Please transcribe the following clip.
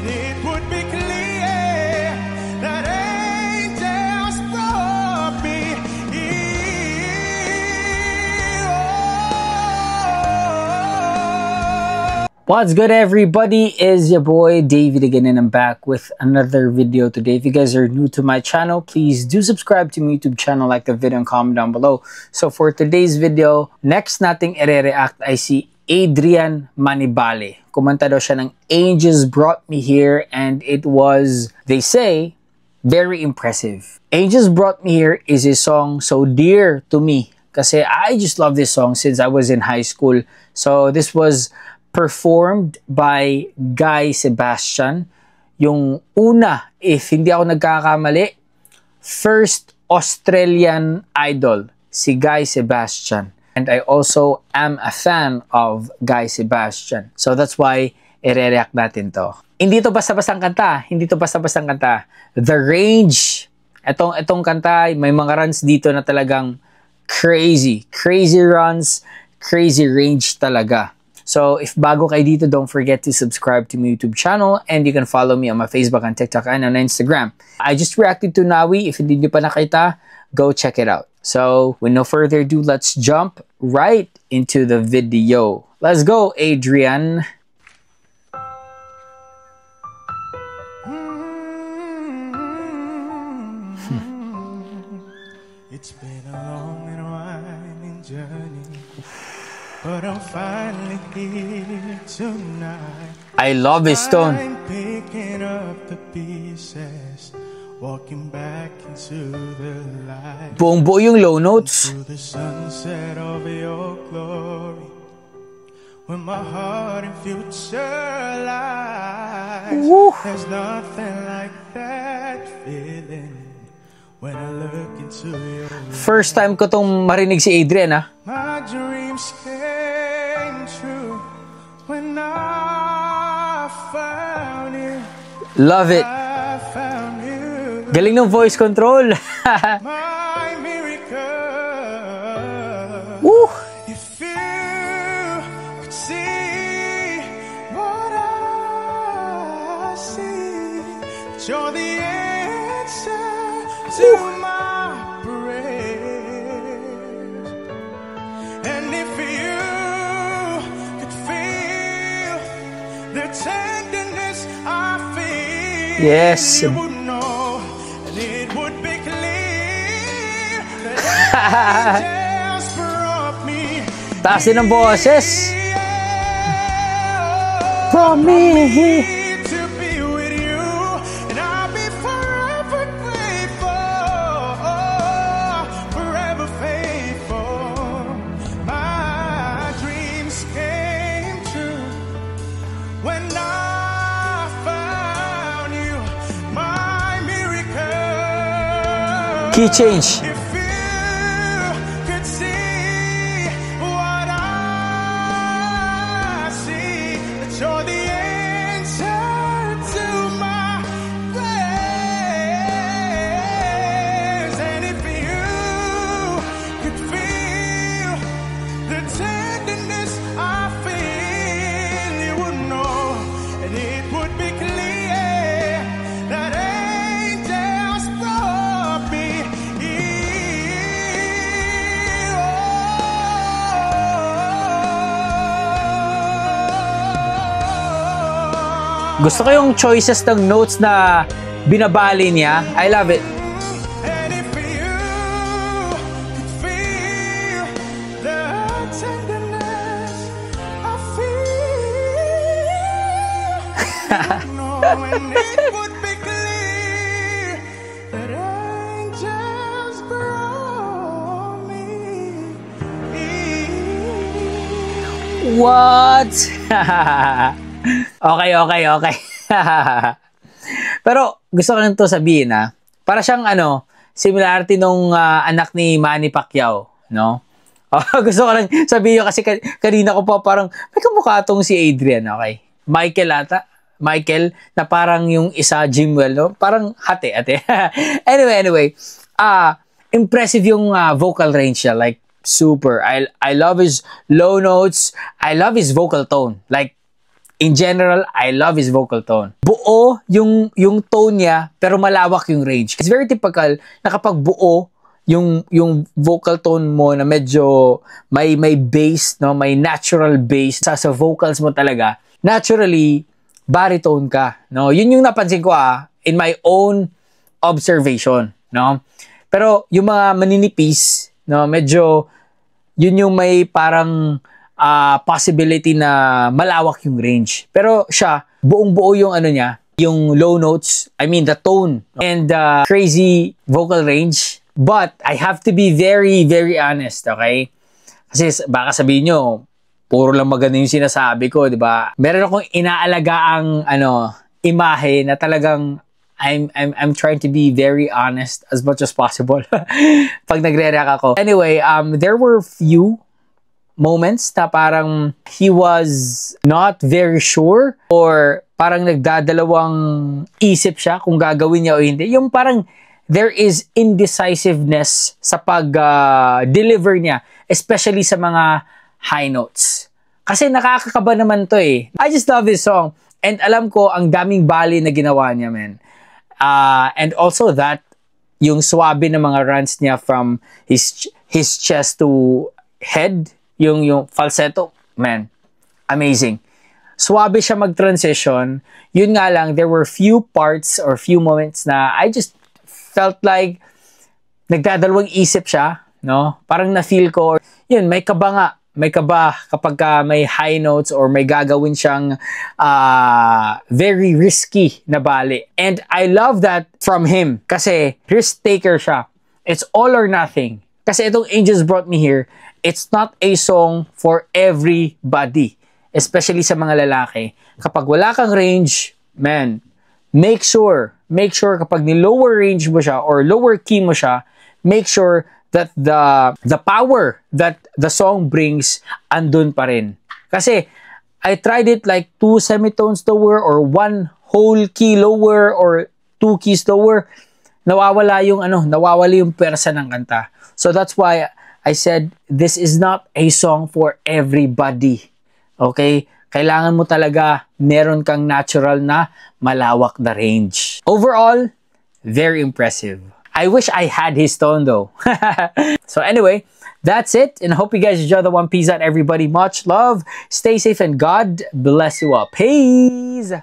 and it would be clear that angels brought me here. What's good, everybody? Is your boy David again, and I'm back with another video today. If you guys are new to my channel, please do subscribe to my YouTube channel, like the video, and comment down below. So for today's video, next nating i-react ay si Adrian Manibale. Kumanta daw siya ng Angels Brought Me Here, and it was, they say, very impressive. Angels Brought Me Here is a song so dear to me kasi I just love this song since I was in high school. So this was performed by Guy Sebastian. Yung una, if hindi ako nagkakamali, first Australian idol, si Guy Sebastian. And I also am a fan of Guy Sebastian. So that's why i-react natin to. Hindi to basta-bastang kanta. Hindi to basta-bastang kanta. The range. Itong kanta, may mga runs dito na talagang crazy. Crazy runs, crazy range talaga. So, if bago kayo dito, don't forget to subscribe to my YouTube channel, and you can follow me on my Facebook and TikTok and on Instagram. I just reacted to Nawi. If hindi nyo pa nakita, go check it out. So, with no further ado, let's jump right into the video. Let's go, Adrian. It's been a long and winding journey, but I'm finally here tonight. I love his tone. I'm picking up the pieces, walking back into the light. Buong-buo yung low notes. To the sunset of your glory, when my heart and future lies. Woo. There's nothing like that feeling when I look into your eyes. First time ko tong marinig si Adrian, ha? My dreams came true when I found you. Love it. I found you. Galing ng voice control. My miracle. Woo! If you could see what I see, that you're the answer to my prayers. And if you could feel the tenderness I feel, Yes. you would know, and it would be clear that angels brought me Taas din ang boses. From me. to be with you, and I'll be forever grateful, forever faithful. My dreams came true when I found you, my miracle. Key change. If you could see what I see, that you're the answer to my prayers. And if you could feel the tenderness I feel, you would know, and it would be clear that angels brought me here. Gusto ko yung choices ng notes na binabali niya. I love it. And if you could feel the tenderness I feel, you know, and it would be clear that angels brought me here. What? Okay. Pero gusto ko lang to sabihin, ha. Para siyang similarity nung anak ni Manny Pacquiao, no? Gusto ko lang sabihin kasi kanina ko pa parang may kamukha tong si Adrian, okay? Michael na parang yung isa Jimwell, no? Parang hati. Anyway, impressive yung vocal range niya, like super. I love his low notes. I love his vocal tone. Like in general, I love his vocal tone. Buo yung tone niya, pero malawak yung range. It's very typical na kapag buo yung vocal tone mo na medyo may bass, no, may natural bass sa vocals mo talaga. Naturally, baritone ka, no? Yun yung napansin ko in my own observation, no? Pero yung mga maninipis, no, medyo yun yung may parang possibility na malawak yung range. Pero siya, buong-buo yung ano niya, yung low notes, I mean the tone and crazy vocal range. But I have to be very, very honest, okay? Kasi baka sabihin nyo, puro lang maganda yung sinasabi ko, di ba? Meron akong inaalagaang imahe na talagang I'm trying to be very honest as much as possible pag nagre-react ako. Anyway, there were few moments na parang he was not very sure or parang nagdadalawang isip siya kung gagawin niya o hindi. Yung parang there is indecisiveness sa pag-deliver niya, especially sa mga high notes. Kasi nakakakaba naman to eh. I just love this song. And alam ko, ang daming bali na ginawa niya, man. And also that, yung swabe ng mga runs niya from his chest to head, yung falsetto, man, amazing. Swabe siya mag-transition. Yun nga lang, there were few parts or few moments na I just felt like nagdadalawang isip siya, no? Parang na-feel ko, yun, may kaba kapag may high notes or may gagawin siyang very risky na bali. And I love that from him kasi risk taker siya. It's all or nothing. Kasi itong Angels Brought Me Here, it's not a song for everybody. Especially sa mga lalaki. Kapag wala kang range, man, make sure kapag ni-lower range mo siya or lower key mo siya, make sure that the power that the song brings andun pa rin. Kasi I tried it like 2 semitones lower or 1 whole key lower or 2 keys lower. Nawawala yung persa ng kanta. So that's why I said this is not a song for everybody. Okay? Kailangan mo talaga meron kang natural na malawak na range. Overall, very impressive. I wish I had his tone though. So anyway, that's it. And I hope you guys enjoy the One Piece out, everybody. Much love. Stay safe and God bless you all. Peace.